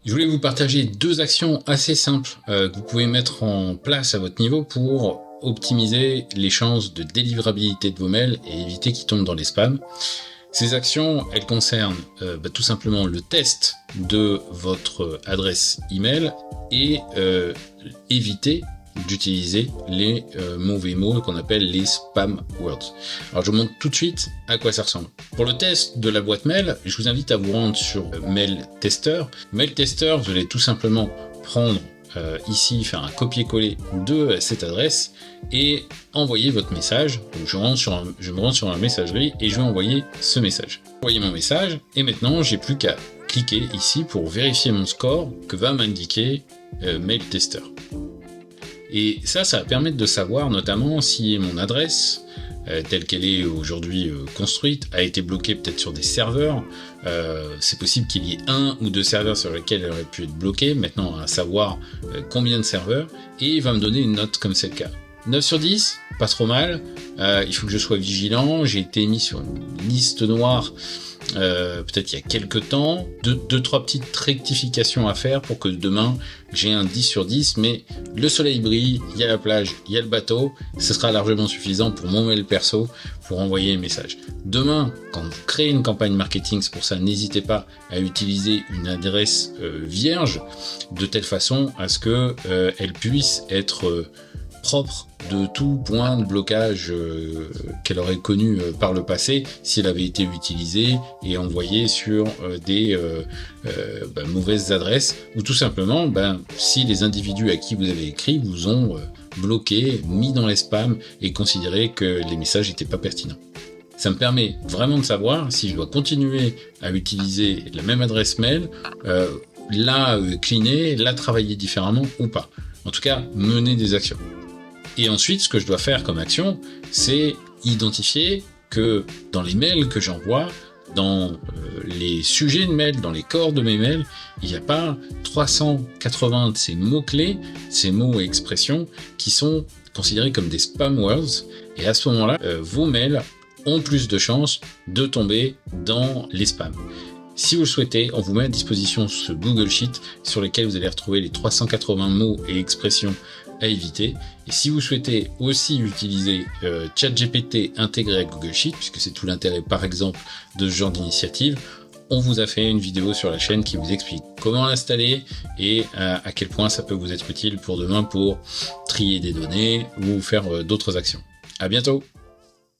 Je voulais vous partager deux actions assez simples que vous pouvez mettre en place à votre niveau pour optimiser les chances de délivrabilité de vos mails et éviter qu'ils tombent dans les spams. Ces actions, elles concernent tout simplement le test de votre adresse email et éviter d'utiliser les mauvais mots qu'on appelle les spam words. Alors je vous montre tout de suite à quoi ça ressemble. Pour le test de la boîte mail, je vous invite à vous rendre sur Mail Tester. Mail Tester, vous allez tout simplement prendre ici, faire un copier-coller de cette adresse et envoyer votre message. Donc je me rends sur la messagerie et je vais envoyer ce message. Envoyer mon message et maintenant j'ai plus qu'à cliquer ici pour vérifier mon score que va m'indiquer Mail Tester. Et ça va permettre de savoir notamment si mon adresse, telle qu'elle est aujourd'hui construite, a été bloquée peut-être sur des serveurs. C'est possible qu'il y ait un ou deux serveurs sur lesquels elle aurait pu être bloquée. Maintenant, à savoir combien de serveurs. Et il va me donner une note comme c'est le cas. 9 sur 10, pas trop mal. Il faut que je sois vigilant. J'ai été mis sur une liste noire peut-être il y a quelques temps, deux, trois petites rectifications à faire pour que demain j'ai un 10 sur 10, mais le soleil brille, il y a la plage, il y a le bateau, ce sera largement suffisant pour mon mail perso pour envoyer un message. Demain, quand vous créez une campagne marketing, c'est pour ça, n'hésitez pas à utiliser une adresse vierge de telle façon à ce que elle puisse être propre de tout point de blocage qu'elle aurait connu par le passé si elle avait été utilisée et envoyée sur des mauvaises adresses ou tout simplement si les individus à qui vous avez écrit vous ont bloqué, mis dans les spams et considéré que les messages n'étaient pas pertinents. Ça me permet vraiment de savoir si je dois continuer à utiliser la même adresse mail, la cleaner, la travailler différemment ou pas. En tout cas, mener des actions. Et ensuite, ce que je dois faire comme action, c'est identifier que dans les mails que j'envoie, dans les sujets de mails, dans les corps de mes mails, il n'y a pas 380 de ces mots-clés, ces mots et expressions qui sont considérés comme des spam words. Et à ce moment-là, vos mails ont plus de chances de tomber dans les spams. Si vous le souhaitez, on vous met à disposition ce Google Sheet sur lequel vous allez retrouver les 380 mots et expressions à éviter. Et si vous souhaitez aussi utiliser ChatGPT intégré à Google Sheet, puisque c'est tout l'intérêt par exemple de ce genre d'initiative, on vous a fait une vidéo sur la chaîne qui vous explique comment l'installer et à quel point ça peut vous être utile pour demain pour trier des données ou faire d'autres actions. À bientôt!